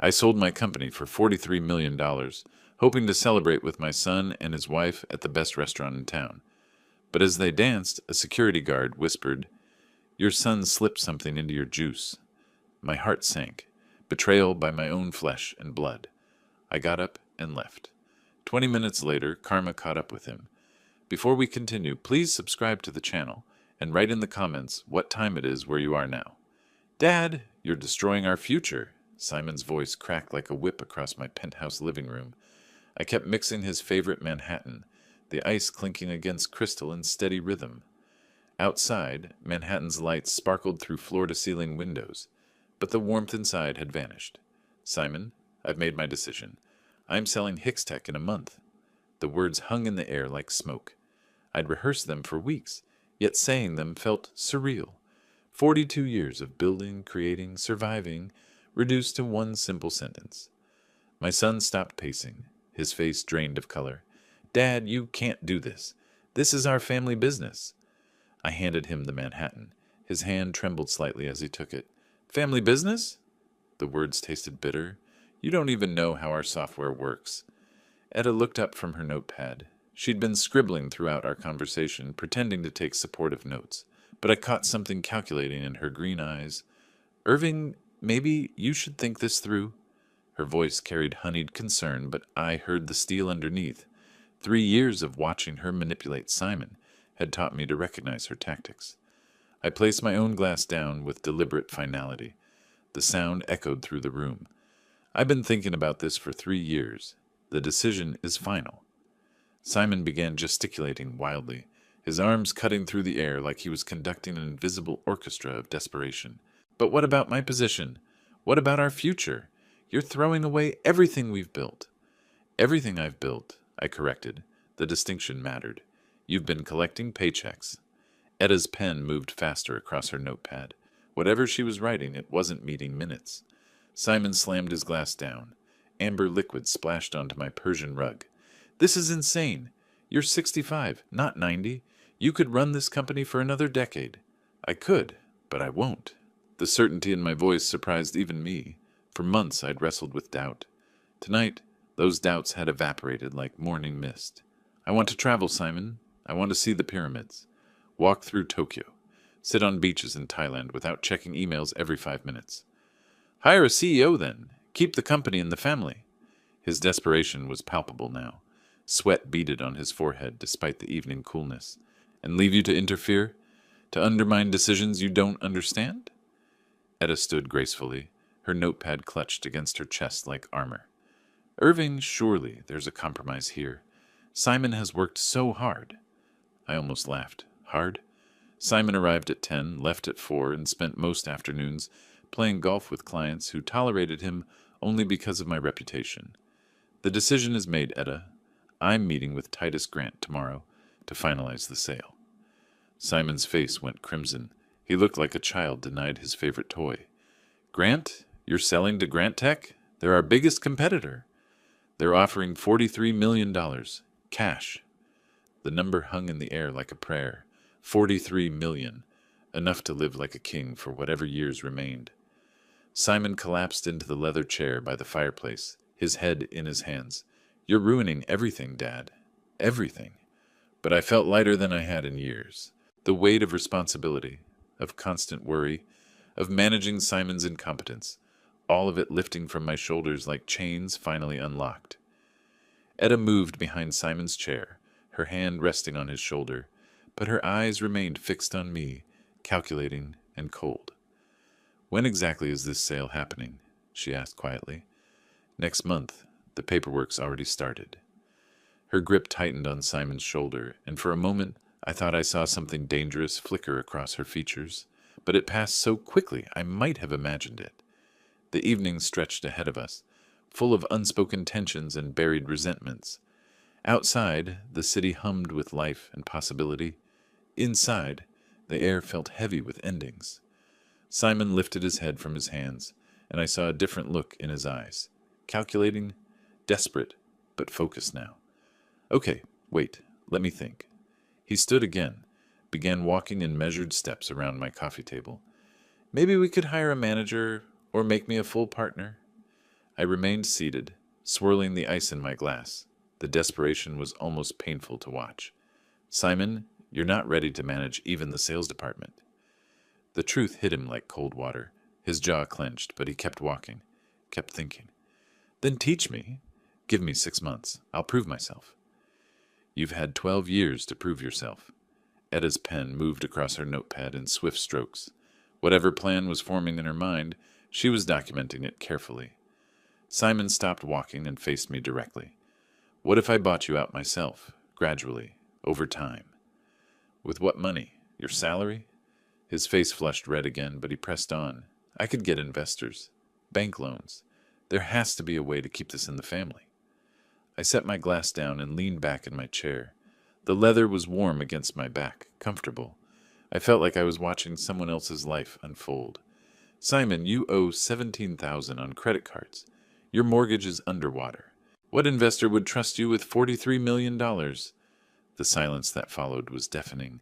I sold my company for $43 million, hoping to celebrate with my son and his wife at the best restaurant in town. But as they danced, a security guard whispered, "Your son slipped something into your juice." My heart sank. Betrayal by my own flesh and blood. I got up and left. 20 minutes later, karma caught up with him. Before we continue, please subscribe to the channel and write in the comments what time it is where you are now. "Dad, you're destroying our future." Simon's voice cracked like a whip across my penthouse living room. I kept mixing his favorite Manhattan, the ice clinking against crystal in steady rhythm. Outside, Manhattan's lights sparkled through floor-to-ceiling windows, but the warmth inside had vanished. "Simon, I've made my decision. I'm selling Hicks Tech in a month." The words hung in the air like smoke. I'd rehearsed them for weeks, yet saying them felt surreal. 42 years of building, creating, surviving, reduced to one simple sentence. My son stopped pacing, his face drained of color. "Dad, you can't do this. This is our family business." I handed him the Manhattan. His hand trembled slightly as he took it. "Family business?" The words tasted bitter. "You don't even know how our software works." Etta looked up from her notepad. She'd been scribbling throughout our conversation, pretending to take supportive notes, but I caught something calculating in her green eyes. "Irving, maybe you should think this through." Her voice carried honeyed concern, but I heard the steel underneath. 3 years of watching her manipulate Simon had taught me to recognize her tactics. I placed my own glass down with deliberate finality. The sound echoed through the room. "I've been thinking about this for 3 years. The decision is final." Simon began gesticulating wildly, his arms cutting through the air like he was conducting an invisible orchestra of desperation. "But what about my position? What about our future? You're throwing away everything we've built." "Everything I've built," I corrected. The distinction mattered. "You've been collecting paychecks." Etta's pen moved faster across her notepad. Whatever she was writing, it wasn't meeting minutes. Simon slammed his glass down. Amber liquid splashed onto my Persian rug. "This is insane. You're 65, not 90. You could run this company for another decade." "I could, but I won't." The certainty in my voice surprised even me. For months I'd wrestled with doubt. Tonight, those doubts had evaporated like morning mist. "I want to travel, Simon. I want to see the pyramids. Walk through Tokyo. Sit on beaches in Thailand without checking emails every 5 minutes." "Hire a CEO then. Keep the company in the family." His desperation was palpable now. Sweat beaded on his forehead despite the evening coolness. "And leave you to interfere? To undermine decisions you don't understand?" Etta stood gracefully, her notepad clutched against her chest like armor. "Irving, surely there's a compromise here. Simon has worked so hard." I almost laughed. Hard? Simon arrived at 10, left at 4, and spent most afternoons playing golf with clients who tolerated him only because of my reputation. "The decision is made, Etta. I'm meeting with Titus Grant tomorrow to finalize the sale." Simon's face went crimson. He looked like a child denied his favorite toy. "Grant? You're selling to Grant Tech? They're our biggest competitor." "They're offering $43 million. Cash." The number hung in the air like a prayer. 43 million. Enough to live like a king for whatever years remained. Simon collapsed into the leather chair by the fireplace, his head in his hands. "You're ruining everything, Dad. Everything." But I felt lighter than I had in years. The weight of responsibility, of constant worry, of managing Simon's incompetence, all of it lifting from my shoulders like chains finally unlocked. Etta moved behind Simon's chair, her hand resting on his shoulder, but her eyes remained fixed on me, calculating and cold. "When exactly is this sale happening?" she asked quietly. "Next month. The paperwork's already started." Her grip tightened on Simon's shoulder, and for a moment I thought I saw something dangerous flicker across her features, but it passed so quickly I might have imagined it. The evening stretched ahead of us, full of unspoken tensions and buried resentments. Outside, the city hummed with life and possibility. Inside, the air felt heavy with endings. Simon lifted his head from his hands, and I saw a different look in his eyes. Calculating, desperate, but focused now. "Okay, wait, let me think." He stood again, began walking in measured steps around my coffee table. "Maybe we could hire a manager, or make me a full partner." I remained seated, swirling the ice in my glass. The desperation was almost painful to watch. Simon, you're not ready to manage even the sales department. The truth hit him like cold water. His jaw clenched, but he kept walking, kept thinking. Then teach me. Give me 6 months. I'll prove myself. You've had 12 years to prove yourself. Etta's pen moved across her notepad in swift strokes. Whatever plan was forming in her mind, she was documenting it carefully. Simon stopped walking and faced me directly. What if I bought you out myself, gradually, over time? With what money? Your salary? His face flushed red again, but he pressed on. I could get investors. Bank loans. There has to be a way to keep this in the family. I set my glass down and leaned back in my chair. The leather was warm against my back, comfortable. I felt like I was watching someone else's life unfold. Simon, you owe $17,000 on credit cards. Your mortgage is underwater. What investor would trust you with $43 million? The silence that followed was deafening.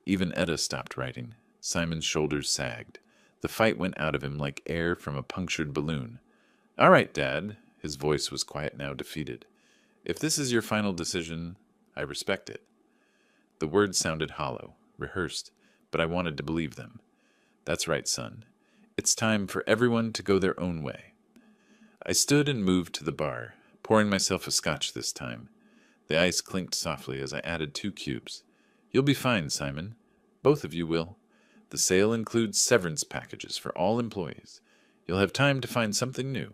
Even Etta stopped writing. Simon's shoulders sagged. The fight went out of him like air from a punctured balloon. All right, Dad. His voice was quiet now, defeated. If this is your final decision, I respect it. The words sounded hollow, rehearsed, but I wanted to believe them. That's right, son. It's time for everyone to go their own way. I stood and moved to the bar, pouring myself a scotch this time. The ice clinked softly as I added 2 cubes. You'll be fine, Simon. Both of you will. The sale includes severance packages for all employees. You'll have time to find something new.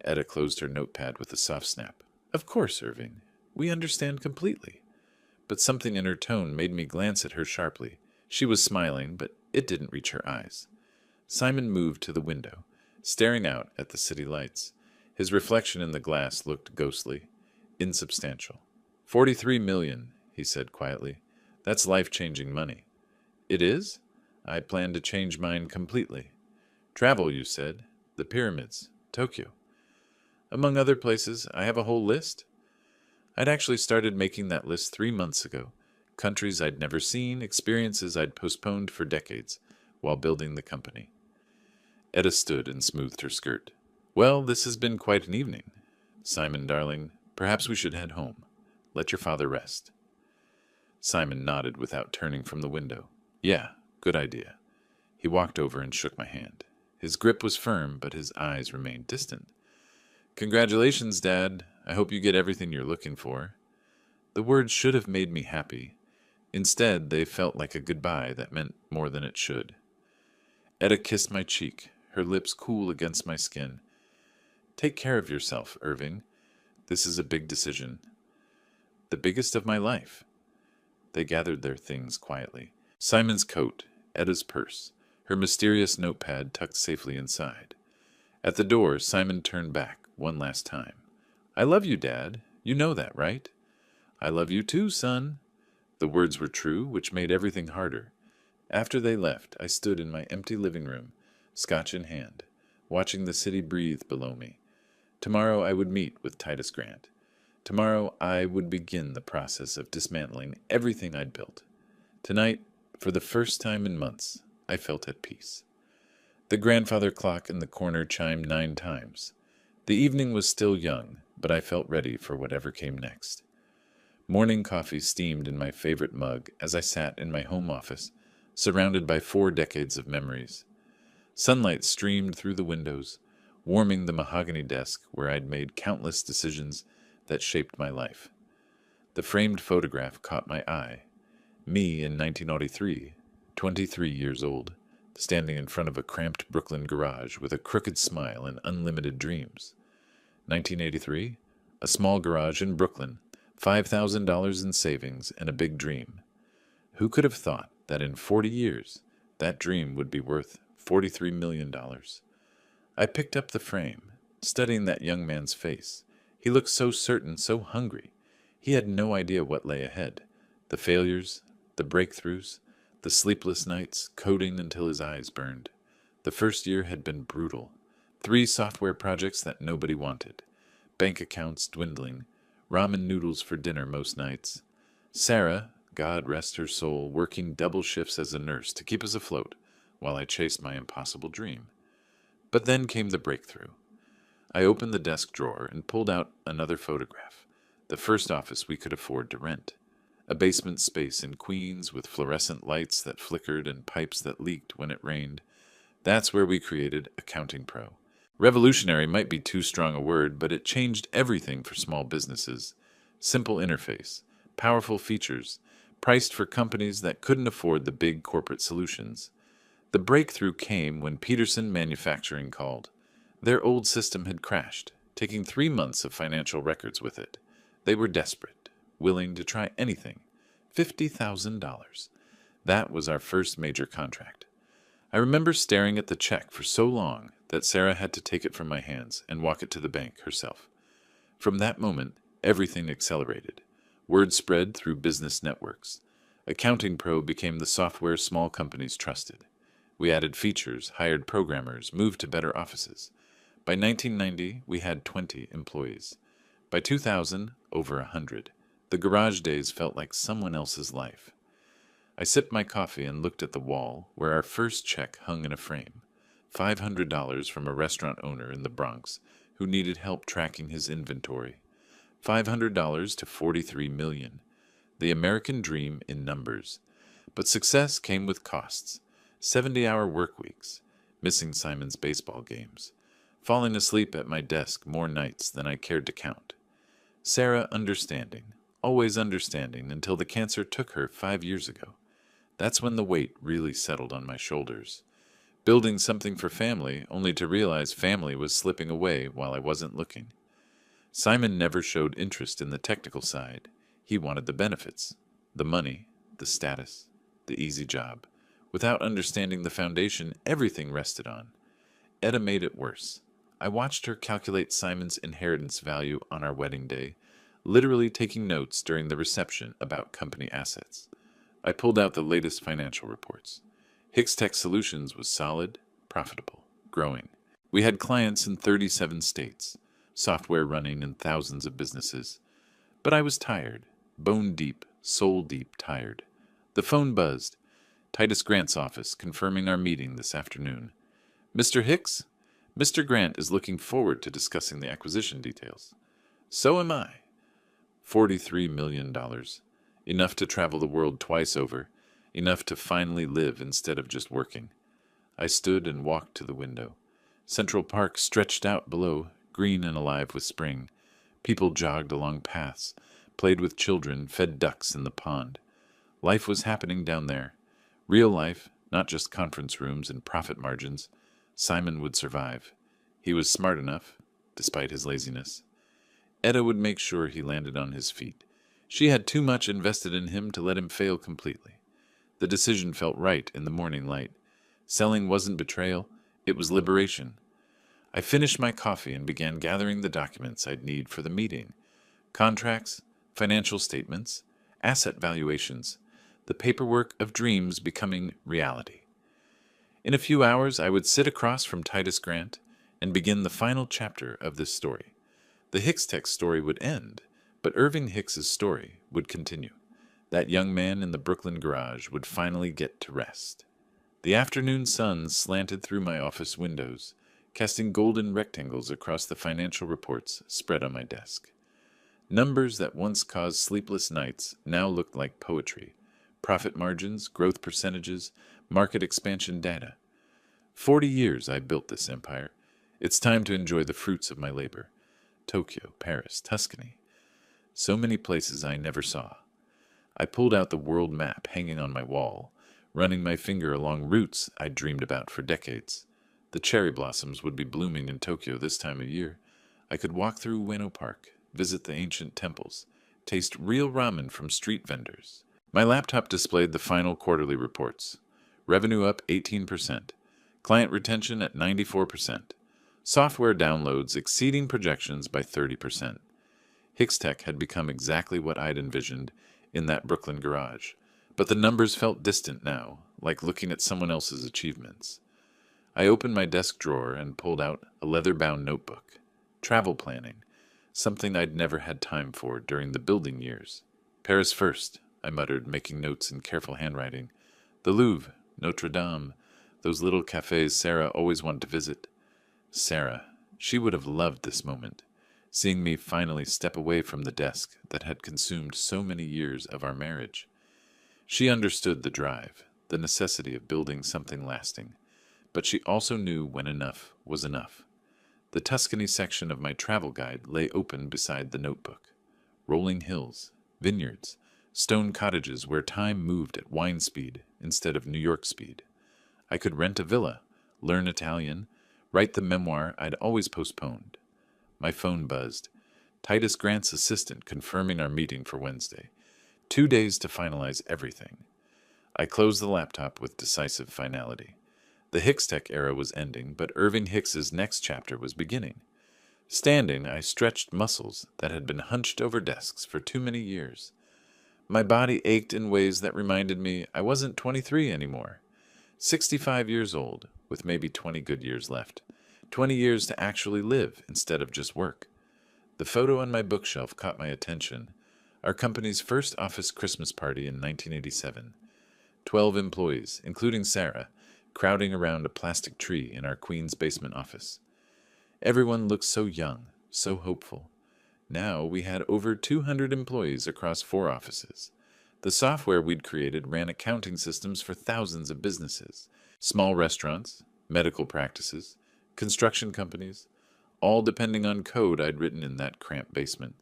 Etta closed her notepad with a soft snap. Of course, Irving. We understand completely. But something in her tone made me glance at her sharply. She was smiling, but it didn't reach her eyes. Simon moved to the window, staring out at the city lights. His reflection in the glass looked ghostly, insubstantial. $43 million, he said quietly. That's life-changing money. It is? I plan to change mine completely. Travel, you said. The pyramids. Tokyo. Among other places, I have a whole list. I'd actually started making that list 3 months ago. Countries I'd never seen, experiences I'd postponed for decades, while building the company. Etta stood and smoothed her skirt. Well, this has been quite an evening. Simon, darling, perhaps we should head home. Let your father rest. Simon nodded without turning from the window. Yeah, good idea. He walked over and shook my hand. His grip was firm, but his eyes remained distant. Congratulations, Dad. I hope you get everything you're looking for. The words should have made me happy. Instead, they felt like a goodbye that meant more than it should. Etta kissed my cheek, her lips cool against my skin. Take care of yourself, Irving. This is a big decision. The biggest of my life. They gathered their things quietly. Simon's coat, Etta's purse, her mysterious notepad tucked safely inside. At the door, Simon turned back one last time. I love you, Dad. You know that, right? I love you too, son. The words were true, which made everything harder. After they left, I stood in my empty living room, scotch in hand, watching the city breathe below me. Tomorrow I would meet with Titus Grant. Tomorrow I would begin the process of dismantling everything I'd built. Tonight, for the first time in months, I felt at peace. The grandfather clock in the corner chimed 9 times. The evening was still young, but I felt ready for whatever came next. Morning coffee steamed in my favorite mug as I sat in my home office, surrounded by 4 decades of memories. Sunlight streamed through the windows, warming the mahogany desk where I'd made countless decisions that shaped my life. The framed photograph caught my eye. Me in 1903, 23 years old, standing in front of a cramped Brooklyn garage with a crooked smile and unlimited dreams. 1983, a small garage in Brooklyn, $5,000 in savings, and a big dream. Who could have thought that in 40 years, that dream would be worth $43 million? I picked up the frame, studying that young man's face. He looked so certain, so hungry. He had no idea what lay ahead. The failures, the breakthroughs, the sleepless nights, coding until his eyes burned. The first year had been brutal. 3 software projects that nobody wanted. Bank accounts dwindling. Ramen noodles for dinner most nights. Sarah, God rest her soul, working double shifts as a nurse to keep us afloat while I chased my impossible dream. But then came the breakthrough. I opened the desk drawer and pulled out another photograph, the first office we could afford to rent. A basement space in Queens with fluorescent lights that flickered and pipes that leaked when it rained. That's where we created Accounting Pro. Revolutionary might be too strong a word, but it changed everything for small businesses. Simple interface, powerful features, priced for companies that couldn't afford the big corporate solutions. The breakthrough came when Peterson Manufacturing called. Their old system had crashed, taking 3 months of financial records with it. They were desperate, willing to try anything. $50,000. That was our first major contract. I remember staring at the check for so long that Sarah had to take it from my hands and walk it to the bank herself. From that moment, everything accelerated. Word spread through business networks. Accounting Pro became the software small companies trusted. We added features, hired programmers, moved to better offices. By 1990, we had 20 employees. By 2000, over 100. The garage days felt like someone else's life. I sipped my coffee and looked at the wall where our first check hung in a frame. $500 from a restaurant owner in the Bronx who needed help tracking his inventory. $500 to 43 million. The American dream in numbers. But success came with costs. 70-hour work weeks. Missing Simon's baseball games. Falling asleep at my desk more nights than I cared to count. Sarah understanding. Always understanding until the cancer took her 5 years ago. That's when the weight really settled on my shoulders. Building something for family, only to realize family was slipping away while I wasn't looking. Simon never showed interest in the technical side. He wanted the benefits, the money, the status, the easy job. Without understanding the foundation everything rested on. Etta made it worse. I watched her calculate Simon's inheritance value on our wedding day, literally taking notes during the reception about company assets. I pulled out the latest financial reports. Hicks Tech Solutions was solid, profitable, growing. We had clients in 37 states, software running in thousands of businesses. But I was tired, bone deep, soul deep tired. The phone buzzed. Titus Grant's office confirming our meeting this afternoon. Mr. Hicks? Mr. Grant is looking forward to discussing the acquisition details. So am I. $43 million. Enough to travel the world twice over, enough to finally live instead of just working. I stood and walked to the window. Central Park stretched out below, green and alive with spring. People jogged along paths, played with children, fed ducks in the pond. Life was happening down there. Real life, not just conference rooms and profit margins. Simon would survive. He was smart enough, despite his laziness. Etta would make sure he landed on his feet. She had too much invested in him to let him fail completely. The decision felt right in the morning light. Selling wasn't betrayal, it was liberation. I finished my coffee and began gathering the documents I'd need for the meeting. Contracts, financial statements, asset valuations, the paperwork of dreams becoming reality. In a few hours, I would sit across from Titus Grant and begin the final chapter of this story. The Hicks Tech story would end, but Irving Hicks's story would continue. That young man in the Brooklyn garage would finally get to rest. The afternoon sun slanted through my office windows, casting golden rectangles across the financial reports spread on my desk. Numbers that once caused sleepless nights now looked like poetry. Profit margins, growth percentages, market expansion data. 40 years I built this empire. It's time to enjoy the fruits of my labor. Tokyo, Paris, Tuscany. So many places I never saw. I pulled out the world map hanging on my wall, running my finger along routes I'd dreamed about for decades. The cherry blossoms would be blooming in Tokyo this time of year. I could walk through Ueno Park, visit the ancient temples, taste real ramen from street vendors. My laptop displayed the final quarterly reports. Revenue up 18%. Client retention at 94%. Software downloads exceeding projections by 30%. Hicks Tech had become exactly what I'd envisioned in that Brooklyn garage, but the numbers felt distant now, like looking at someone else's achievements. I opened my desk drawer and pulled out a leather-bound notebook. Travel planning, something I'd never had time for during the building years. Paris first, I muttered, making notes in careful handwriting. The Louvre, Notre Dame, those little cafes Sarah always wanted to visit. Sarah, She would have loved this moment, seeing me finally step away from the desk that had consumed so many years of our marriage. She understood the drive, the necessity of building something lasting, but she also knew when enough was enough. The Tuscany section of my travel guide lay open beside the notebook. Rolling hills, vineyards, stone cottages where time moved at wine speed instead of New York speed. I could rent a villa, learn Italian, write the memoir I'd always postponed. My phone buzzed. Titus Grant's assistant confirming our meeting for Wednesday. 2 days to finalize everything. I closed the laptop with decisive finality. The Hicks Tech era was ending, but Irving Hicks's next chapter was beginning. Standing, I stretched muscles that had been hunched over desks for too many years. My body ached in ways that reminded me I wasn't 23 anymore. 65 years old, with maybe 20 good years left. 20 years to actually live instead of just work. The photo on my bookshelf caught my attention. Our company's first office Christmas party in 1987. 12 employees, including Sarah, crowding around a plastic tree in our Queens basement office. Everyone looked so young, so hopeful. Now we had over 200 employees across 4 offices. The software we'd created ran accounting systems for thousands of businesses, small restaurants, medical practices, construction companies, all depending on code I'd written in that cramped basement.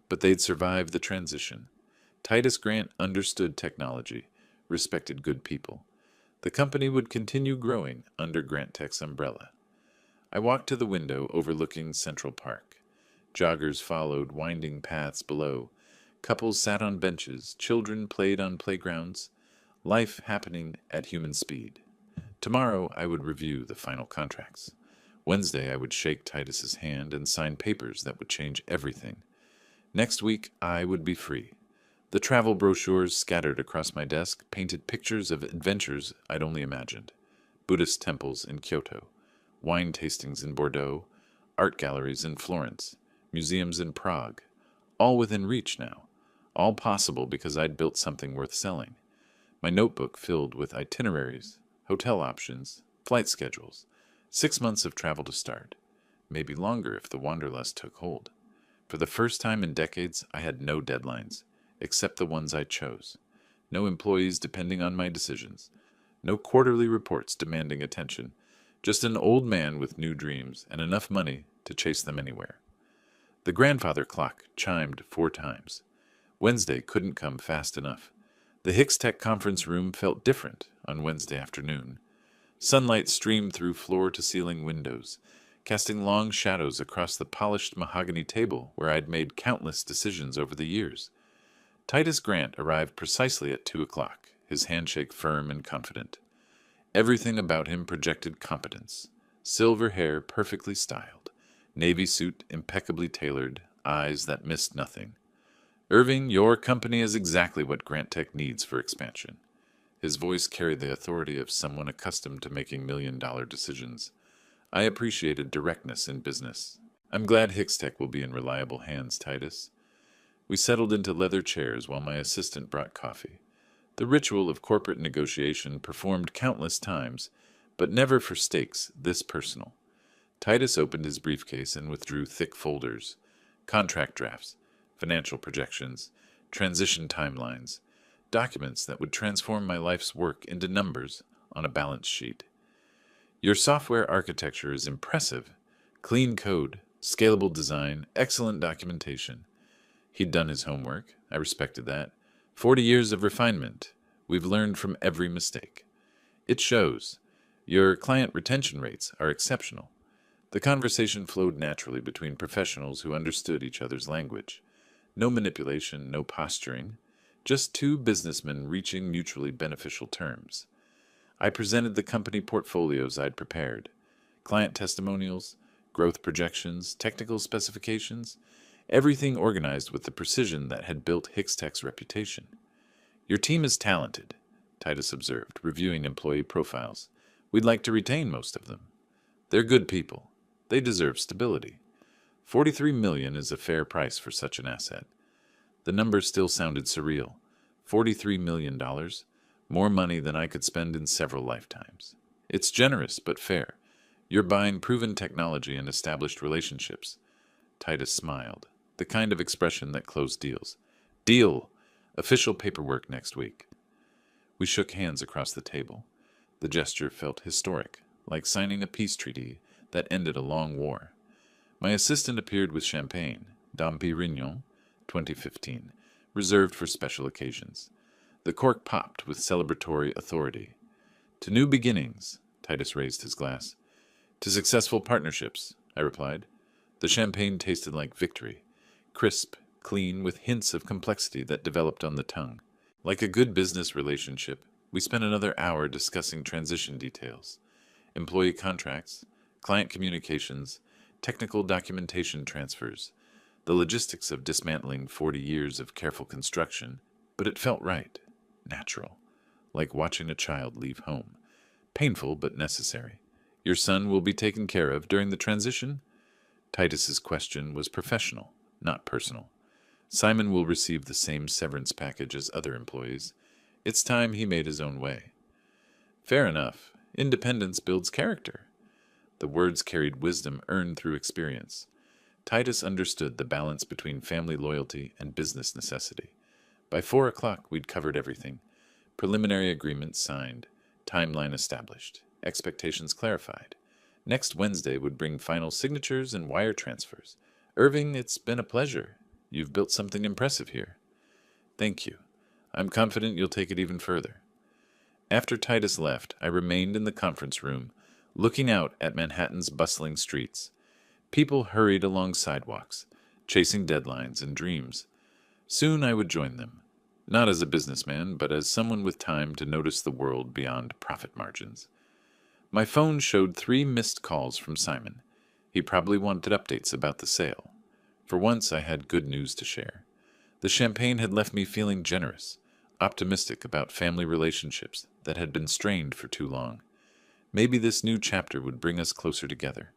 But they'd survived the transition. Titus Grant understood technology, respected good people. The company would continue growing under Grant Tech's umbrella. I walked to the window overlooking Central Park. Joggers followed winding paths below. Couples sat on benches. Children played on playgrounds. Life happening at human speed. Tomorrow I would review the final contracts. Wednesday I would shake Titus's hand and sign papers that would change everything. Next week I would be free. The travel brochures scattered across my desk painted pictures of adventures I'd only imagined. Buddhist temples in Kyoto, wine tastings in Bordeaux, art galleries in Florence, museums in Prague, all within reach now, all possible because I'd built something worth selling. My notebook filled with itineraries, hotel options, flight schedules, 6 months of travel to start, maybe longer if the wanderlust took hold. For the first time in decades, I had no deadlines, except the ones I chose. No employees depending on my decisions. No quarterly reports demanding attention. Just an old man with new dreams and enough money to chase them anywhere. The grandfather clock chimed 4 times. Wednesday couldn't come fast enough. The Hicks Tech conference room felt different on Wednesday afternoon. Sunlight streamed through floor-to-ceiling windows, casting long shadows across the polished mahogany table where I'd made countless decisions over the years. Titus Grant arrived precisely at 2 o'clock, his handshake firm and confident. Everything about him projected competence. Silver hair perfectly styled, navy suit impeccably tailored, eyes that missed nothing. Irving, your company is exactly what Grant Tech needs for expansion. His voice carried the authority of someone accustomed to making million-dollar decisions. I appreciated directness in business. I'm glad Hicks Tech will be in reliable hands, Titus. We settled into leather chairs while my assistant brought coffee. The ritual of corporate negotiation performed countless times, but never for stakes this personal. Titus opened his briefcase and withdrew thick folders, contract drafts, financial projections, transition timelines, documents that would transform my life's work into numbers on a balance sheet. Your software architecture is impressive. Clean code, scalable design, excellent documentation. He'd done his homework. I respected that. 40 years of refinement. We've learned from every mistake. It shows. Your client retention rates are exceptional. The conversation flowed naturally between professionals who understood each other's language. No manipulation, no posturing. Just 2 businessmen reaching mutually beneficial terms. I presented the company portfolios I'd prepared. Client testimonials, growth projections, technical specifications, everything organized with the precision that had built Hicks Tech's reputation. Your team is talented, Titus observed, reviewing employee profiles. We'd like to retain most of them. They're good people. They deserve stability. $43 million is a fair price for such an asset. The number still sounded surreal. $43 million, more money than I could spend in several lifetimes. It's generous but fair. You're buying proven technology and established relationships. Titus smiled, the kind of expression that closed deals. Deal! Official paperwork next week. We shook hands across the table. The gesture felt historic, like signing a peace treaty that ended a long war. My assistant appeared with champagne, Dom Pérignon, 2015, reserved for special occasions. The cork popped with celebratory authority. To new beginnings, Titus raised his glass. To successful partnerships, I replied. The champagne tasted like victory, crisp, clean, with hints of complexity that developed on the tongue. Like a good business relationship, we spent another hour discussing transition details, employee contracts, client communications, technical documentation transfers, the logistics of dismantling 40 years of careful construction, but it felt right, natural, like watching a child leave home. Painful, but necessary. Your son will be taken care of during the transition? Titus's question was professional, not personal. Simon will receive the same severance package as other employees. It's time he made his own way. Fair enough. Independence builds character. The words carried wisdom earned through experience. Titus understood the balance between family loyalty and business necessity. By 4 o'clock, we'd covered everything. Preliminary agreements signed, timeline established, expectations clarified. Next Wednesday would bring final signatures and wire transfers. Irving, it's been a pleasure. You've built something impressive here. Thank you. I'm confident you'll take it even further. After Titus left, I remained in the conference room, looking out at Manhattan's bustling streets. People hurried along sidewalks, chasing deadlines and dreams. Soon I would join them, not as a businessman, but as someone with time to notice the world beyond profit margins. My phone showed 3 missed calls from Simon. He probably wanted updates about the sale. For once, I had good news to share. The champagne had left me feeling generous, optimistic about family relationships that had been strained for too long. Maybe this new chapter would bring us closer together.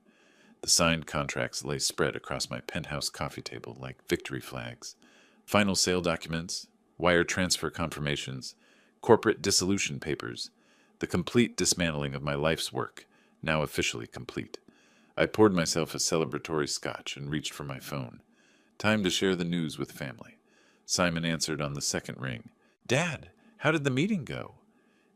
The signed contracts lay spread across my penthouse coffee table like victory flags. Final sale documents, wire transfer confirmations, corporate dissolution papers, the complete dismantling of my life's work, now officially complete. I poured myself a celebratory scotch and reached for my phone. Time to share the news with family. Simon answered on the second ring. Dad, how did the meeting go?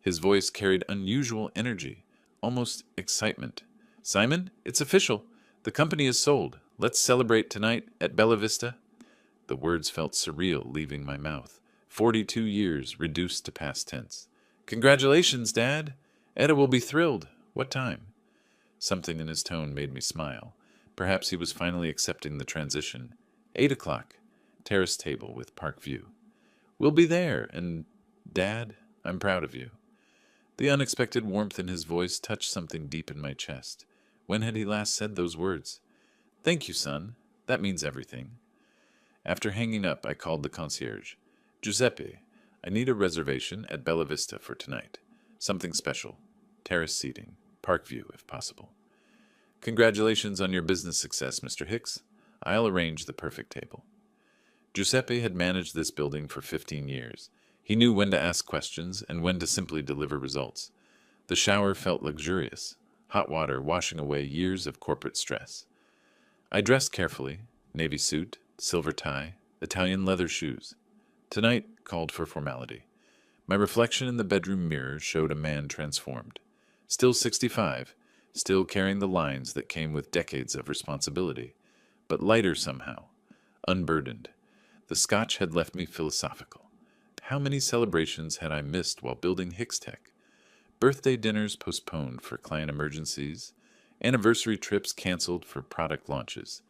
His voice carried unusual energy, almost excitement. Simon, it's official. The company is sold. Let's celebrate tonight at Bella Vista. The words felt surreal leaving my mouth. 42 years reduced to past tense. Congratulations, Dad. Etta will be thrilled. What time? Something in his tone made me smile. Perhaps he was finally accepting the transition. 8 o'clock. Terrace table with park view. We'll be there, and, Dad, I'm proud of you. The unexpected warmth in his voice touched something deep in my chest. When had he last said those words? Thank you, son. That means everything. After hanging up, I called the concierge. Giuseppe, I need a reservation at Bella Vista for tonight. Something special. Terrace seating. Park view, if possible. Congratulations on your business success, Mr. Hicks. I'll arrange the perfect table. Giuseppe had managed this building for 15 years. He knew when to ask questions and when to simply deliver results. The shower felt luxurious, hot water washing away years of corporate stress. I dressed carefully, navy suit, silver tie, Italian leather shoes. Tonight called for formality. My reflection in the bedroom mirror showed a man transformed. Still 65, still carrying the lines that came with decades of responsibility, but lighter somehow, unburdened. The scotch had left me philosophical. How many celebrations had I missed while building Hicks Tech? Birthday dinners postponed for client emergencies, anniversary trips canceled for product launches,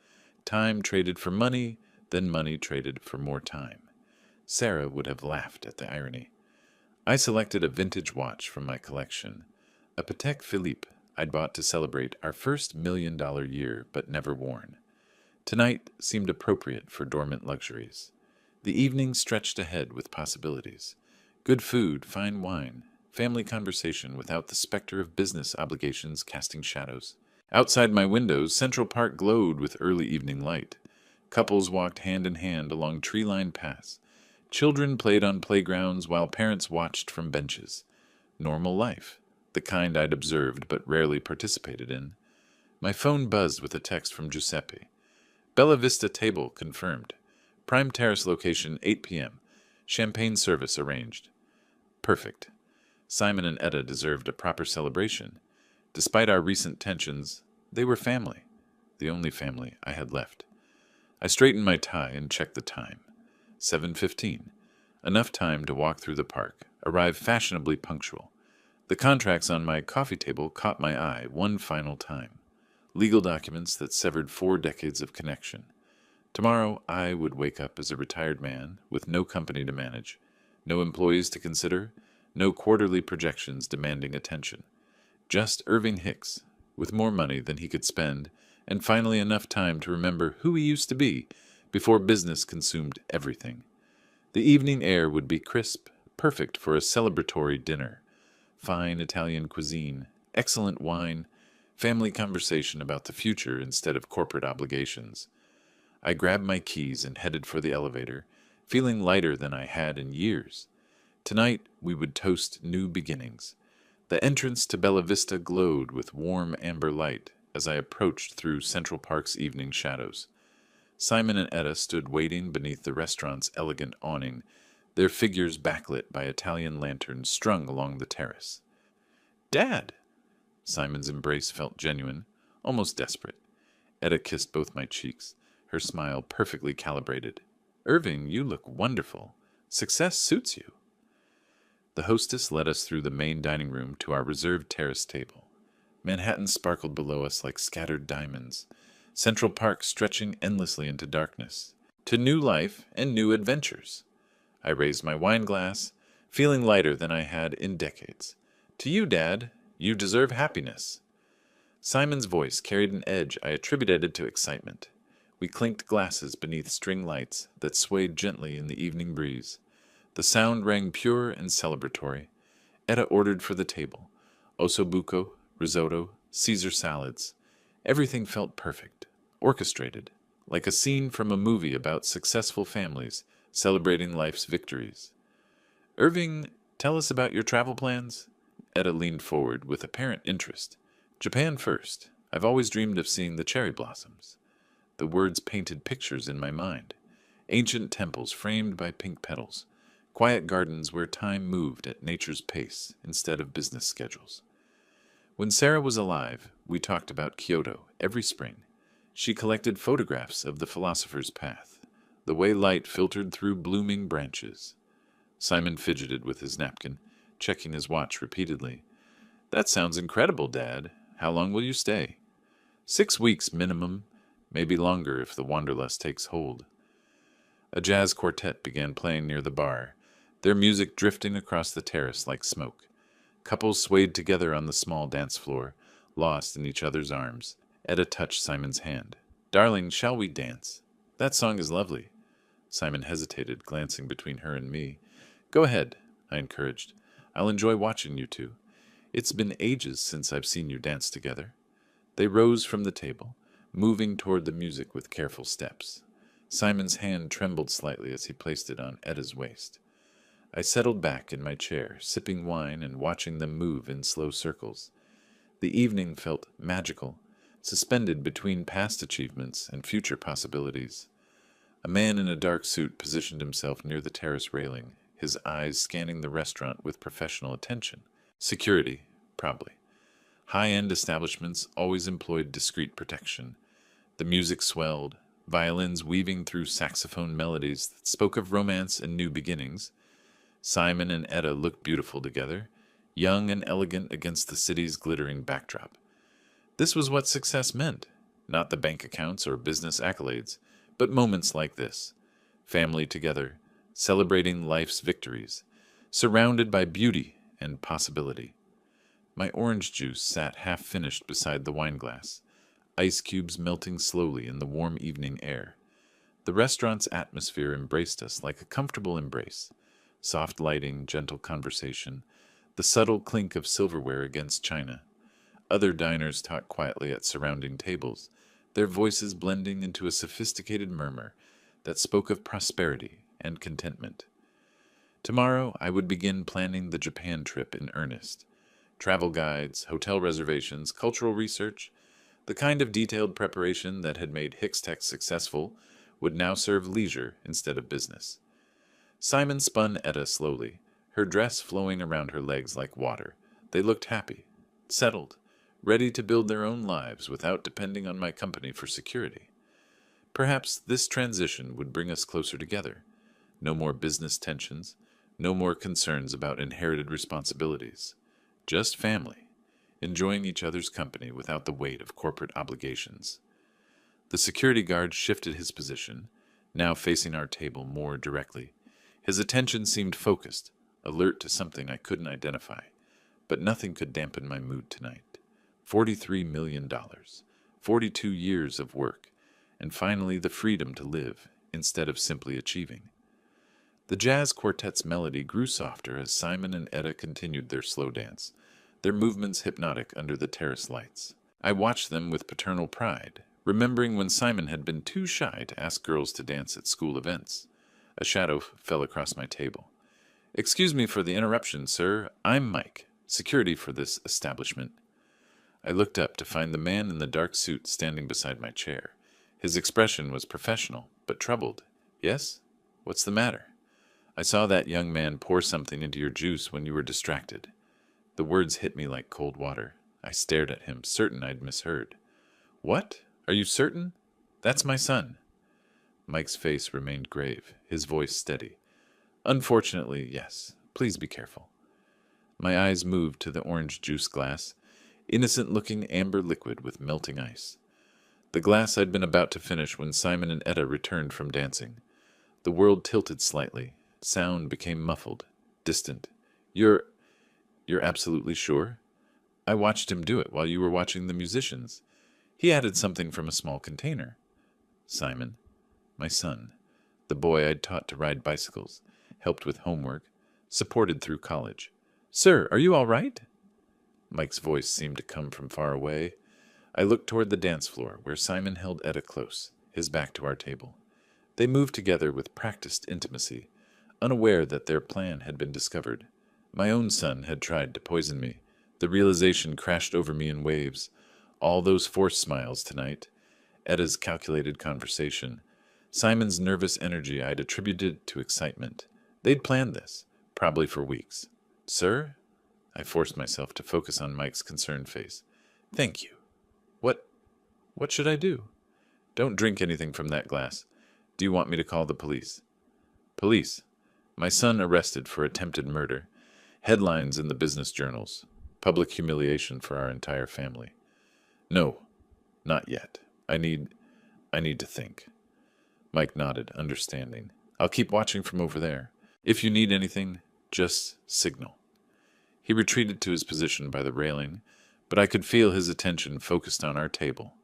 time traded for money, then money traded for more time. Sarah would have laughed at the irony. I selected a vintage watch from my collection, a Patek Philippe I'd bought to celebrate our first $1 million year but never worn. Tonight seemed appropriate for dormant luxuries. The evening stretched ahead with possibilities. Good food, fine wine, family conversation without the specter of business obligations casting shadows. Outside my windows, Central Park glowed with early evening light. Couples walked hand in hand along tree-lined paths. Children played on playgrounds while parents watched from benches. Normal life, the kind I'd observed but rarely participated in. My phone buzzed with a text from Giuseppe. Bella Vista table confirmed. Prime Terrace location 8 p.m. Champagne service arranged. Perfect. Simon and Etta deserved a proper celebration. Despite our recent tensions, they were family. The only family I had left. I straightened my tie and checked the time. 7:15. Enough time to walk through the park, arrive fashionably punctual. The contracts on my coffee table caught my eye one final time. Legal documents that severed 4 decades of connection. Tomorrow I would wake up as a retired man with no company to manage, no employees to consider, no quarterly projections demanding attention. Just Irving Hicks, with more money than he could spend, and finally enough time to remember who he used to be before business consumed everything. The evening air would be crisp, perfect for a celebratory dinner. Fine Italian cuisine, excellent wine, family conversation about the future instead of corporate obligations. I grabbed my keys and headed for the elevator, feeling lighter than I had in years. Tonight we would toast new beginnings. The entrance to Bella Vista glowed with warm amber light as I approached through Central Park's evening shadows. Simon and Etta stood waiting beneath the restaurant's elegant awning, their figures backlit by Italian lanterns strung along the terrace. "Dad!" Simon's embrace felt genuine, almost desperate. Etta kissed both my cheeks, her smile perfectly calibrated. "Irving, you look wonderful. Success suits you." The hostess led us through the main dining room to our reserved terrace table. Manhattan sparkled below us like scattered diamonds, Central Park stretching endlessly into darkness, to new life and new adventures. I raised my wine glass, feeling lighter than I had in decades. "To you, Dad. You deserve happiness." Simon's voice carried an edge I attributed to excitement. We clinked glasses beneath string lights that swayed gently in the evening breeze. The sound rang pure and celebratory. Etta ordered for the table. Ossobuco, risotto, Caesar salads. Everything felt perfect, orchestrated, like a scene from a movie about successful families celebrating life's victories. "Irving, tell us about your travel plans." Etta leaned forward with apparent interest. "Japan first. I've always dreamed of seeing the cherry blossoms." The words painted pictures in my mind. Ancient temples framed by pink petals. Quiet gardens where time moved at nature's pace instead of business schedules. When Sarah was alive, we talked about Kyoto every spring. She collected photographs of the philosopher's path, the way light filtered through blooming branches. Simon fidgeted with his napkin, checking his watch repeatedly. "That sounds incredible, Dad. How long will you stay?" 6 weeks minimum, maybe longer if the wanderlust takes hold. A jazz quartet began playing near the bar, their music drifting across the terrace like smoke. Couples swayed together on the small dance floor, lost in each other's arms. Etta touched Simon's hand. "Darling, shall we dance? That song is lovely." Simon hesitated, glancing between her and me. "Go ahead," I encouraged. "I'll enjoy watching you two. It's been ages since I've seen you dance together." They rose from the table, moving toward the music with careful steps. Simon's hand trembled slightly as he placed it on Etta's waist. I settled back in my chair, sipping wine and watching them move in slow circles. The evening felt magical, suspended between past achievements and future possibilities. A man in a dark suit positioned himself near the terrace railing, his eyes scanning the restaurant with professional attention. Security, probably. High-end establishments always employed discreet protection. The music swelled, violins weaving through saxophone melodies that spoke of romance and new beginnings. Simon and Etta looked beautiful together, young and elegant against the city's glittering backdrop. This was what success meant, not the bank accounts or business accolades, but moments like this. Family together, celebrating life's victories, surrounded by beauty and possibility. My orange juice sat half-finished beside the wineglass, ice cubes melting slowly in the warm evening air. The restaurant's atmosphere embraced us like a comfortable embrace. Soft lighting, gentle conversation, the subtle clink of silverware against china. Other diners talked quietly at surrounding tables, their voices blending into a sophisticated murmur that spoke of prosperity and contentment. Tomorrow I would begin planning the Japan trip in earnest. Travel guides, hotel reservations, cultural research. The kind of detailed preparation that had made Hickstech successful would now serve leisure instead of business. Simon spun Etta slowly, her dress flowing around her legs like water. They looked happy, settled, ready to build their own lives without depending on my company for security. Perhaps this transition would bring us closer together. No more business tensions, no more concerns about inherited responsibilities. Just family, enjoying each other's company without the weight of corporate obligations. The security guard shifted his position, now facing our table more directly. His attention seemed focused, alert to something I couldn't identify, but nothing could dampen my mood tonight. $43 million, 42 years of work, and finally the freedom to live instead of simply achieving. The jazz quartet's melody grew softer as Simon and Etta continued their slow dance, their movements hypnotic under the terrace lights. I watched them with paternal pride, remembering when Simon had been too shy to ask girls to dance at school events. A shadow fell across my table. "Excuse me for the interruption, sir. I'm Mike, security for this establishment." I looked up to find the man in the dark suit standing beside my chair. His expression was professional, but troubled. "Yes? What's the matter?" "I saw that young man pour something into your juice when you were distracted." The words hit me like cold water. I stared at him, certain I'd misheard. "What? Are you certain? That's my son." Mike's face remained grave, his voice steady. "Unfortunately, yes. Please be careful." My eyes moved to the orange juice glass, innocent-looking amber liquid with melting ice. The glass I'd been about to finish when Simon and Etta returned from dancing. The world tilted slightly. Sound became muffled, distant. You're absolutely sure?" "I watched him do it while you were watching the musicians. He added something from a small container." "Simon?" "My son. The boy I'd taught to ride bicycles, helped with homework, supported through college." "Sir, are you all right?" Mike's voice seemed to come from far away. I looked toward the dance floor, where Simon held Etta close, his back to our table. They moved together with practiced intimacy, unaware that their plan had been discovered. My own son had tried to poison me. The realization crashed over me in waves. All those forced smiles tonight, Etta's calculated conversation, Simon's nervous energy I'd attributed to excitement. They'd planned this, probably for weeks. "Sir?" I forced myself to focus on Mike's concerned face. "Thank you. What should I do?" "Don't drink anything from that glass. Do you want me to call the police?" "Police. My son arrested for attempted murder. Headlines in the business journals. Public humiliation for our entire family." "No, not yet. I need to think." Mike nodded, understanding. "I'll keep watching from over there. If you need anything, just signal." He retreated to his position by the railing, but I could feel his attention focused on our table.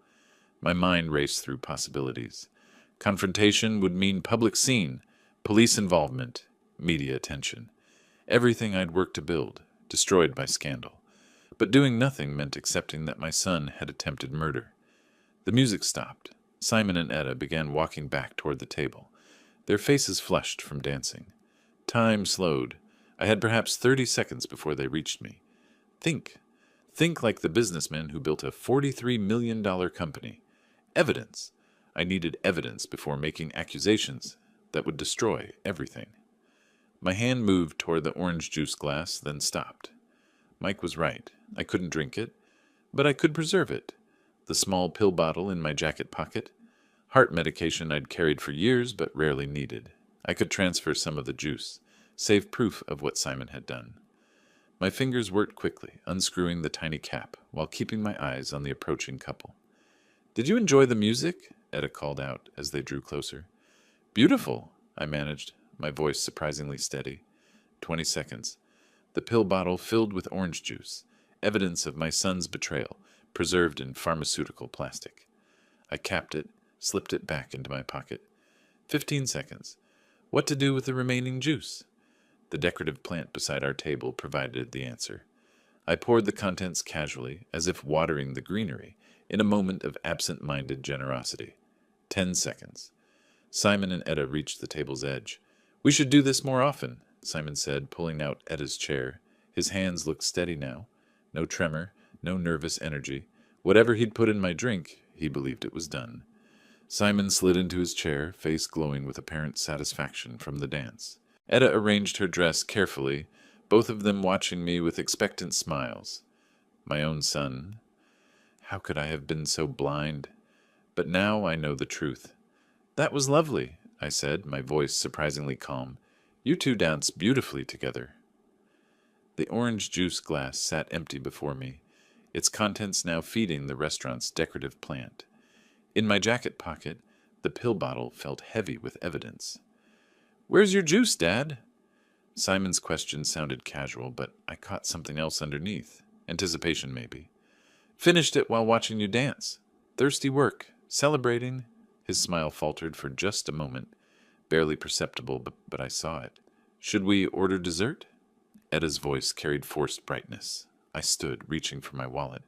My mind raced through possibilities. Confrontation would mean public scene, police involvement, media attention. Everything I'd worked to build, destroyed by scandal. But doing nothing meant accepting that my son had attempted murder. The music stopped. Simon and Etta began walking back toward the table, their faces flushed from dancing. Time slowed. I had perhaps 30 seconds before they reached me. Think like the businessman who built a $43 million company. Evidence. I needed evidence before making accusations that would destroy everything. My hand moved toward the orange juice glass, then stopped. Mike was right. I couldn't drink it, but I could preserve it. The small pill bottle in my jacket pocket. Heart medication I'd carried for years but rarely needed. I could transfer some of the juice, save proof of what Simon had done. My fingers worked quickly, unscrewing the tiny cap, while keeping my eyes on the approaching couple. "Did you enjoy the music?" Etta called out as they drew closer. "Beautiful," I managed, my voice surprisingly steady. 20 seconds. The pill bottle filled with orange juice, evidence of my son's betrayal, preserved in pharmaceutical plastic. I capped it, slipped it back into my pocket. 15 seconds. What to do with the remaining juice? The decorative plant beside our table provided the answer. I poured the contents casually, as if watering the greenery, in a moment of absent-minded generosity. 10 seconds. Simon and Etta reached the table's edge. "We should do this more often," Simon said, pulling out Etta's chair. His hands looked steady now. No tremor, no nervous energy. Whatever he'd put in my drink, he believed it was done. Simon slid into his chair, face glowing with apparent satisfaction from the dance. Etta arranged her dress carefully, both of them watching me with expectant smiles. My own son. How could I have been so blind? But now I know the truth. That was lovely, I said, my voice surprisingly calm. You two danced beautifully together. The orange juice glass sat empty before me, its contents now feeding the restaurant's decorative plant. In my jacket pocket, the pill bottle felt heavy with evidence. "Where's your juice, Dad?" Simon's question sounded casual, but I caught something else underneath. Anticipation, maybe. "Finished it while watching you dance. Thirsty work. Celebrating." His smile faltered for just a moment, barely perceptible, but I saw it. "Should we order dessert?" Etta's voice carried forced brightness. I stood, reaching for my wallet.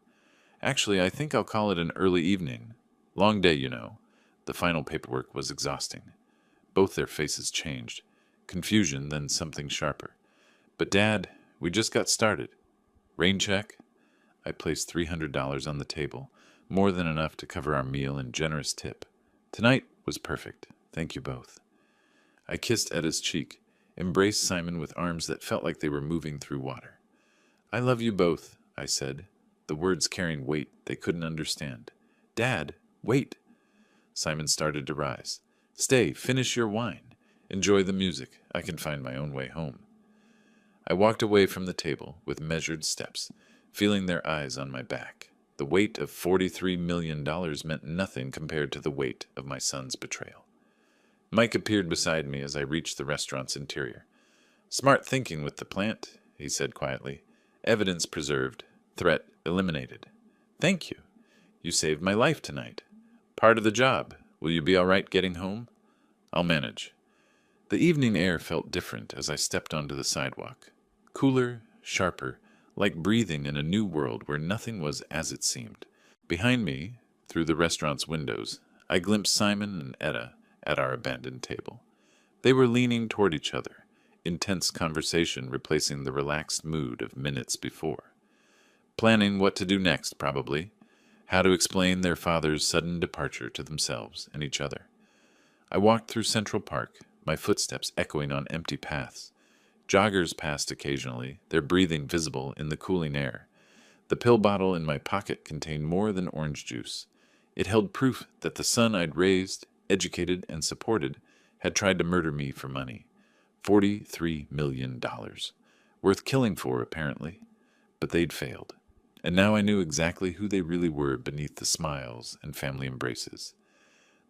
"Actually, I think I'll call it an early evening. Long day, you know." The final paperwork was exhausting. Both their faces changed. Confusion, then something sharper. "But Dad, we just got started." "Rain check?" I placed $300 on the table, more than enough to cover our meal and generous tip. Tonight was perfect. Thank you both. I kissed Etta's cheek, embraced Simon with arms that felt like they were moving through water. "I love you both," I said, the words carrying weight they couldn't understand. "Dad, wait." Simon started to rise. "Stay, finish your wine. Enjoy the music. I can find my own way home." I walked away from the table with measured steps, feeling their eyes on my back. The weight of $43 million meant nothing compared to the weight of my son's betrayal. Mike appeared beside me as I reached the restaurant's interior. "Smart thinking with the plant," he said quietly. "Evidence preserved. Threat eliminated." "Thank you. You saved my life tonight." "Part of the job. Will you be all right getting home?" "I'll manage." The evening air felt different as I stepped onto the sidewalk. Cooler, sharper, like breathing in a new world where nothing was as it seemed. Behind me, through the restaurant's windows, I glimpsed Simon and Etta at our abandoned table. They were leaning toward each other, intense conversation replacing the relaxed mood of minutes before. Planning what to do next, probably. How to explain their father's sudden departure to themselves and each other. I walked through Central Park, my footsteps echoing on empty paths. Joggers passed occasionally, their breathing visible in the cooling air. The pill bottle in my pocket contained more than orange juice. It held proof that the son I'd raised, educated, and supported had tried to murder me for money. $43 million. Worth killing for, apparently. But they'd failed. And now I knew exactly who they really were beneath the smiles and family embraces.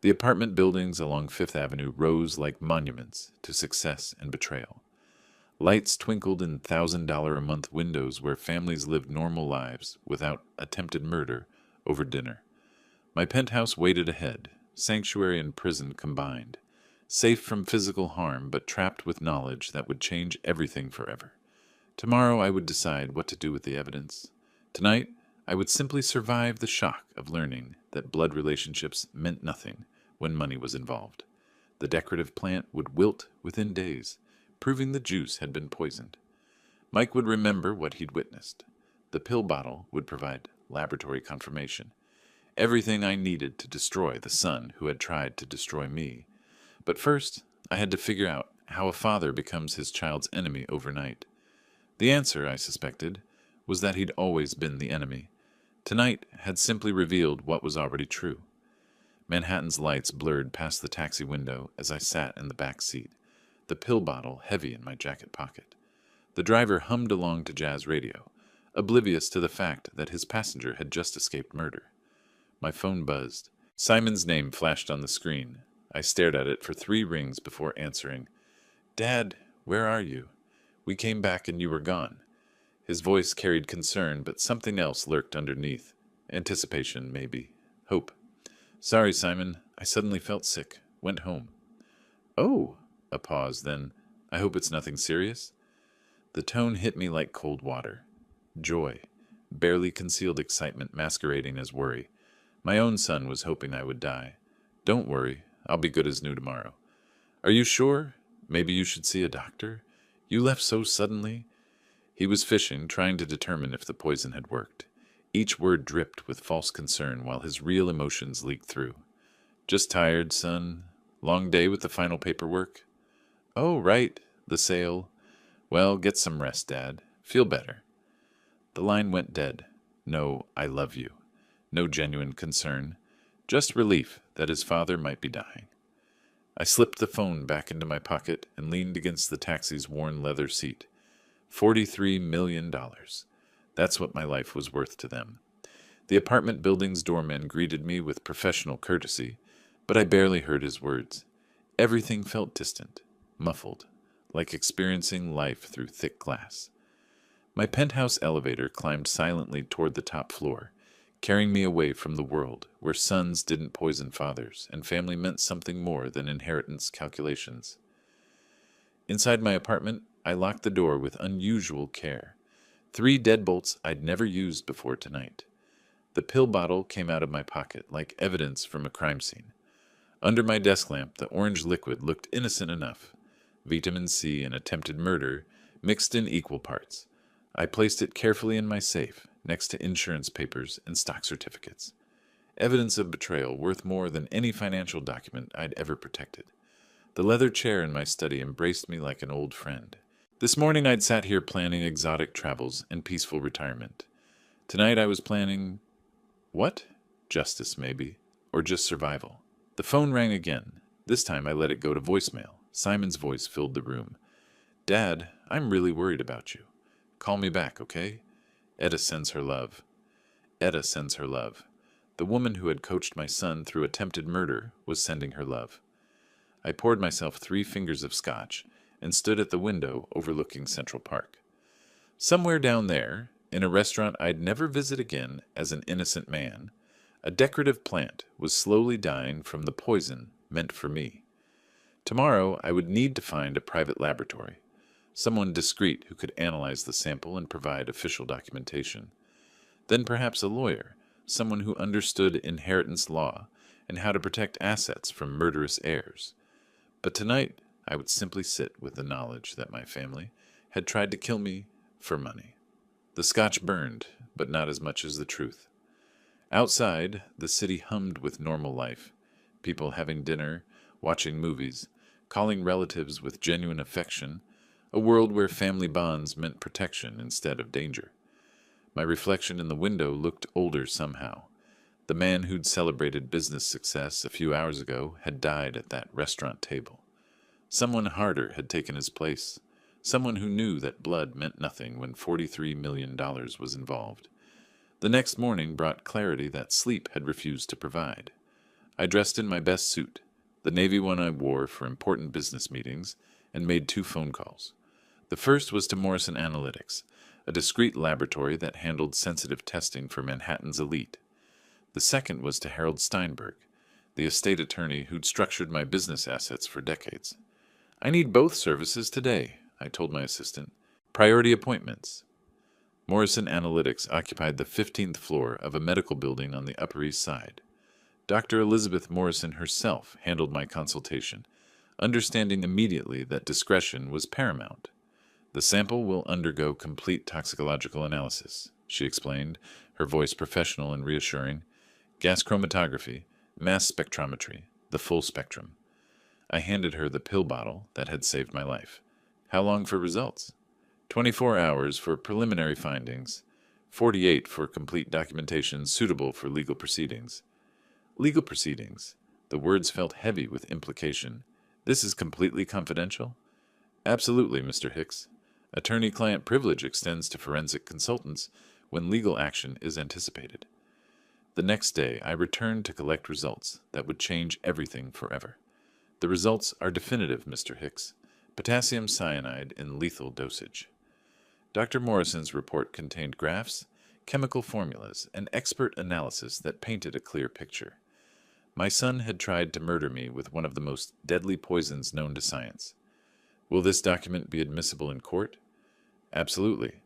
The apartment buildings along Fifth Avenue rose like monuments to success and betrayal. Lights twinkled in $1,000-a-month windows where families lived normal lives without attempted murder over dinner. My penthouse waited ahead, sanctuary and prison combined, safe from physical harm but trapped with knowledge that would change everything forever. Tomorrow I would decide what to do with the evidence. Tonight, I would simply survive the shock of learning that blood relationships meant nothing when money was involved. The decorative plant would wilt within days, proving the juice had been poisoned. Mike would remember what he'd witnessed. The pill bottle would provide laboratory confirmation. Everything I needed to destroy the son who had tried to destroy me. But first, I had to figure out how a father becomes his child's enemy overnight. The answer, I suspected, was that he'd always been the enemy. Tonight had simply revealed what was already true. Manhattan's lights blurred past the taxi window as I sat in the back seat, the pill bottle heavy in my jacket pocket. The driver hummed along to jazz radio, oblivious to the fact that his passenger had just escaped murder. My phone buzzed. Simon's name flashed on the screen. I stared at it for 3 rings before answering. "Dad, where are you? We came back and you were gone." His voice carried concern, but something else lurked underneath. Anticipation, maybe. Hope. "Sorry, Simon. I suddenly felt sick. Went home." "Oh." A pause, then, "I hope it's nothing serious?" The tone hit me like cold water. Joy. Barely concealed excitement masquerading as worry. My own son was hoping I would die. "Don't worry. I'll be good as new tomorrow." "Are you sure? Maybe you should see a doctor? You left so suddenly." He was fishing, trying to determine if the poison had worked. Each word dripped with false concern while his real emotions leaked through. Just tired, son. Long day with the final paperwork? Oh, right, the sale. Well, get some rest, Dad. Feel better. The line went dead. No, I love you. No genuine concern. Just relief that his father might be dying. I slipped the phone back into my pocket and leaned against the taxi's worn leather seat. $43 million. That's what my life was worth to them. The apartment building's doorman greeted me with professional courtesy, but I barely heard his words. Everything felt distant, muffled, like experiencing life through thick glass. My penthouse elevator climbed silently toward the top floor, carrying me away from the world where sons didn't poison fathers and family meant something more than inheritance calculations. Inside my apartment, I locked the door with unusual care. 3 deadbolts I'd never used before tonight. The pill bottle came out of my pocket like evidence from a crime scene. Under my desk lamp, the orange liquid looked innocent enough. Vitamin C and attempted murder mixed in equal parts. I placed it carefully in my safe, next to insurance papers and stock certificates. Evidence of betrayal worth more than any financial document I'd ever protected. The leather chair in my study embraced me like an old friend. This morning I'd sat here planning exotic travels and peaceful retirement. Tonight I was planning... what? Justice, maybe. Or just survival. The phone rang again. This time I let it go to voicemail. Simon's voice filled the room. Dad, I'm really worried about you. Call me back, okay? Etta sends her love. Etta sends her love. The woman who had coached my son through attempted murder was sending her love. I poured myself 3 fingers of scotch and stood at the window overlooking Central Park. Somewhere down there, in a restaurant I'd never visit again as an innocent man, a decorative plant was slowly dying from the poison meant for me. Tomorrow I would need to find a private laboratory, someone discreet who could analyze the sample and provide official documentation. Then perhaps a lawyer, someone who understood inheritance law and how to protect assets from murderous heirs. But tonight I would simply sit with the knowledge that my family had tried to kill me for money. The scotch burned, but not as much as the truth. Outside, the city hummed with normal life, people having dinner, watching movies, calling relatives with genuine affection, a world where family bonds meant protection instead of danger. My reflection in the window looked older somehow. The man who'd celebrated business success a few hours ago had died at that restaurant table. Someone harder had taken his place, someone who knew that blood meant nothing when $43 million was involved. The next morning brought clarity that sleep had refused to provide. I dressed in my best suit, the navy one I wore for important business meetings, and made 2 phone calls. The first was to Morrison Analytics, a discreet laboratory that handled sensitive testing for Manhattan's elite. The second was to Harold Steinberg, the estate attorney who'd structured my business assets for decades. I need both services today, I told my assistant. Priority appointments. Morrison Analytics occupied the 15th floor of a medical building on the Upper East Side. Dr. Elizabeth Morrison herself handled my consultation, understanding immediately that discretion was paramount. The sample will undergo complete toxicological analysis, she explained, her voice professional and reassuring. Gas chromatography, mass spectrometry, the full spectrum. I handed her the pill bottle that had saved my life. How long for results? 24 hours for preliminary findings, 48 for complete documentation suitable for legal proceedings. Legal proceedings. The words felt heavy with implication. This is completely confidential? Absolutely, Mr. Hicks. Attorney-client privilege extends to forensic consultants when legal action is anticipated. The next day, I returned to collect results that would change everything forever. The results are definitive, Mr. Hicks. Potassium cyanide in lethal dosage. Dr. Morrison's report contained graphs, chemical formulas, and expert analysis that painted a clear picture. My son had tried to murder me with one of the most deadly poisons known to science. Will this document be admissible in court? Absolutely.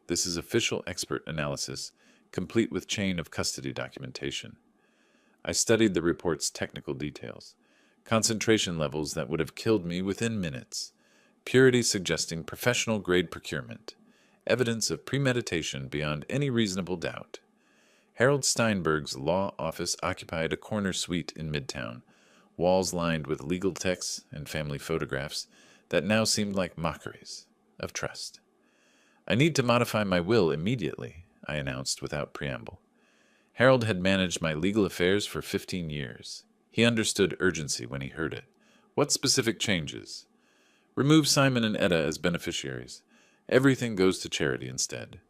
This is official expert analysis, complete with chain of custody documentation. I studied the report's technical details. Concentration levels that would have killed me within minutes. Purity suggesting professional-grade procurement. Evidence of premeditation beyond any reasonable doubt. Harold Steinberg's law office occupied a corner suite in Midtown, walls lined with legal texts and family photographs that now seemed like mockeries of trust. "I need to modify my will immediately," I announced without preamble. Harold had managed my legal affairs for 15 years. He understood urgency when he heard it. "What specific changes?" "Remove Simon and Etta as beneficiaries. Everything goes to charity instead."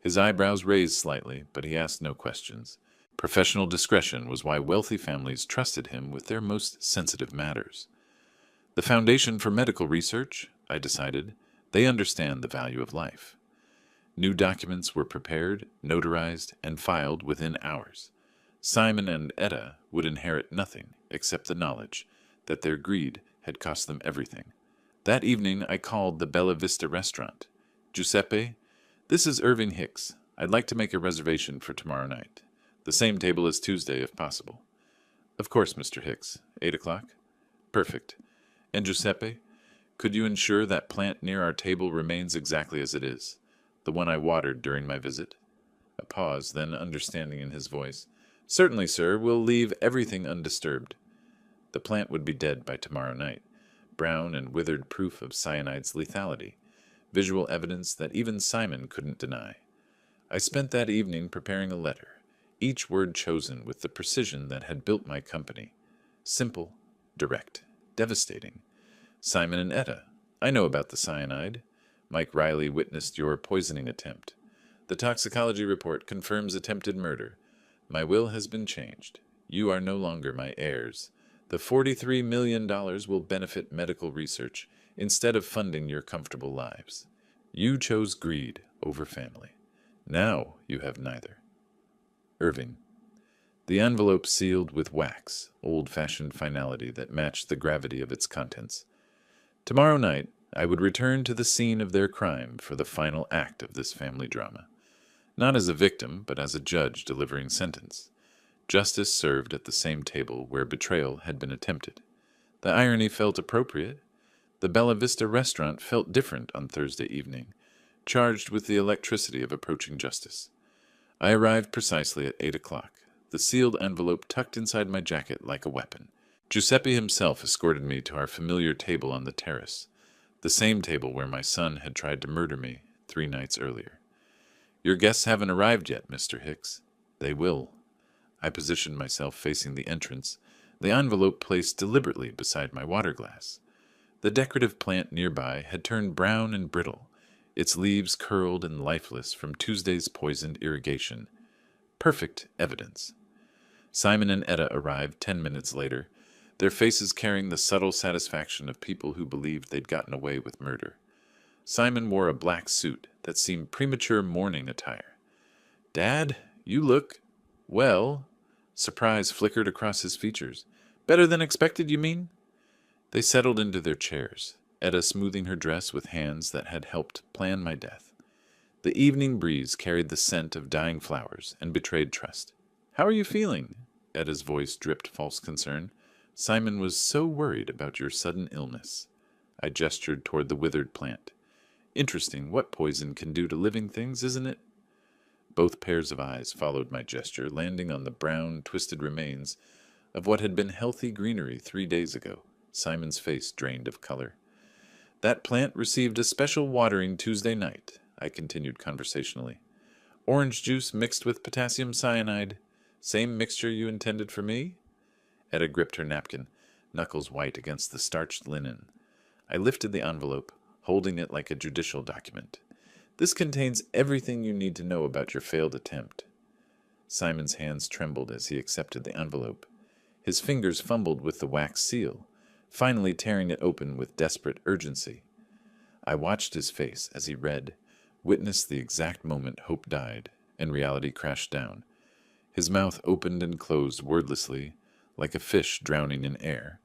His eyebrows raised slightly, but he asked no questions. Professional discretion was why wealthy families trusted him with their most sensitive matters. "The Foundation for Medical Research," I decided. "They understand the value of life." New documents were prepared, notarized, and filed within hours. Simon and Etta would inherit nothing except the knowledge that their greed had cost them everything. That evening I called the Bella Vista restaurant. "Giuseppe, this is Irving Hicks. I'd like to make a reservation for tomorrow night. The same table as Tuesday, if possible." "Of course, Mr. Hicks. 8 o'clock? Perfect. And Giuseppe, could you ensure that plant near our table remains exactly as it is? The one I watered during my visit?" A pause, then understanding in his voice. "Certainly, sir. We'll leave everything undisturbed." The plant would be dead by tomorrow night. Brown and withered proof of cyanide's lethality. Visual evidence that even Simon couldn't deny. I spent that evening preparing a letter, each word chosen with the precision that had built my company. Simple, direct, devastating. "Simon and Etta, I know about the cyanide. Mike Riley witnessed your poisoning attempt. The toxicology report confirms attempted murder. My will has been changed. You are no longer my heirs. The $43 million will benefit medical research instead of funding your comfortable lives. You chose greed over family. Now you have neither. Irving." The envelope sealed with wax, old-fashioned finality that matched the gravity of its contents. Tomorrow night, I would return to the scene of their crime for the final act of this family drama. Not as a victim, but as a judge delivering sentence. Justice served at the same table where betrayal had been attempted. The irony felt appropriate. The Bella Vista restaurant felt different on Thursday evening, charged with the electricity of approaching justice. I arrived precisely at 8 o'clock, the sealed envelope tucked inside my jacket like a weapon. Giuseppe himself escorted me to our familiar table on the terrace, the same table where my son had tried to murder me 3 nights earlier. "Your guests haven't arrived yet, Mr. Hicks." "They will." I positioned myself facing the entrance, the envelope placed deliberately beside my water glass. The decorative plant nearby had turned brown and brittle, its leaves curled and lifeless from Tuesday's poisoned irrigation. Perfect evidence. Simon and Etta arrived 10 minutes later, their faces carrying the subtle satisfaction of people who believed they'd gotten away with murder. Simon wore a black suit that seemed premature mourning attire. "Dad, you look... well..." Surprise flickered across his features. "Better than expected, you mean?" They settled into their chairs, Etta smoothing her dress with hands that had helped plan my death. The evening breeze carried the scent of dying flowers and betrayed trust. "How are you feeling?" Etta's voice dripped false concern. "Simon was so worried about your sudden illness." I gestured toward the withered plant. "Interesting what poison can do to living things, isn't it?" Both pairs of eyes followed my gesture, landing on the brown, twisted remains of what had been healthy greenery 3 days ago. Simon's face drained of color. "That plant received a special watering Tuesday night," I continued conversationally. "Orange juice mixed with potassium cyanide. Same mixture you intended for me?" Etta gripped her napkin, knuckles white against the starched linen. I lifted the envelope, holding it like a judicial document. "This contains everything you need to know about your failed attempt." Simon's hands trembled as he accepted the envelope. His fingers fumbled with the wax seal, finally tearing it open with desperate urgency. I watched his face as he read, witnessed the exact moment hope died and reality crashed down. His mouth opened and closed wordlessly, like a fish drowning in air.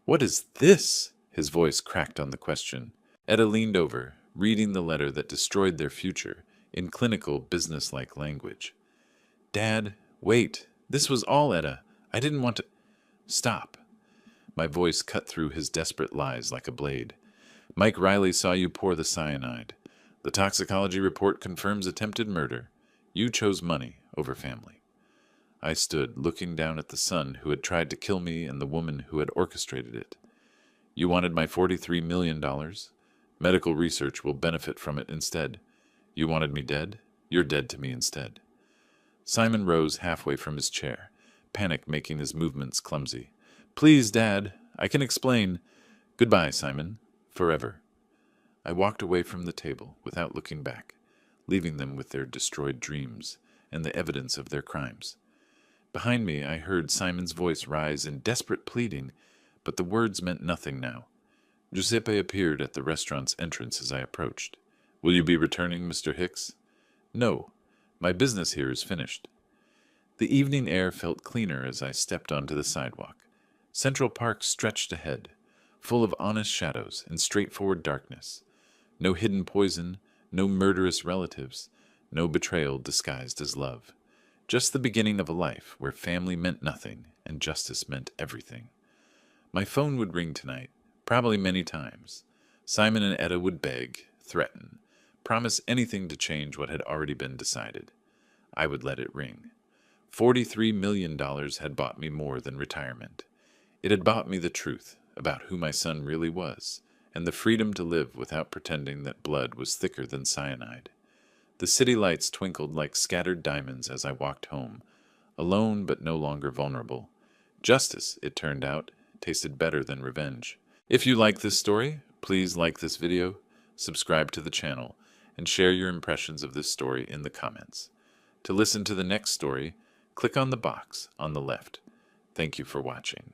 "What is this?" His voice cracked on the question. Etta leaned over, reading the letter that destroyed their future in clinical, businesslike language. "Dad, wait. This was all Etta. I didn't want to—" "Stop." My voice cut through his desperate lies like a blade. "Mike Riley saw you pour the cyanide. The toxicology report confirms attempted murder. You chose money over family. I stood looking down at the son who had tried to kill me and the woman who had orchestrated it. You wanted my $43 million? Medical research will benefit from it instead. You wanted me dead? You're dead to me instead. Simon rose halfway from his chair, panic making his movements clumsy. Please, Dad, I can explain. Goodbye, Simon. Forever. I walked away from the table without looking back, leaving them with their destroyed dreams and the evidence of their crimes. Behind me, I heard Simon's voice rise in desperate pleading, but the words meant nothing now. Giuseppe appeared at the restaurant's entrance as I approached. Will you be returning, Mr. Hicks? No. My business here is finished. The evening air felt cleaner as I stepped onto the sidewalk. Central Park stretched ahead, full of honest shadows and straightforward darkness. No hidden poison, no murderous relatives, no betrayal disguised as love. Just the beginning of a life where family meant nothing and justice meant everything. My phone would ring tonight, probably many times. Simon and Etta would beg, threaten, promise anything to change what had already been decided. I would let it ring. $43 million had bought me more than retirement. It had bought me the truth about who my son really was, and the freedom to live without pretending that blood was thicker than cyanide. The city lights twinkled like scattered diamonds as I walked home, alone but no longer vulnerable. Justice, it turned out, tasted better than revenge. If you like this story, please like this video, subscribe to the channel, and share your impressions of this story in the comments. To listen to the next story, click on the box on the left. Thank you for watching.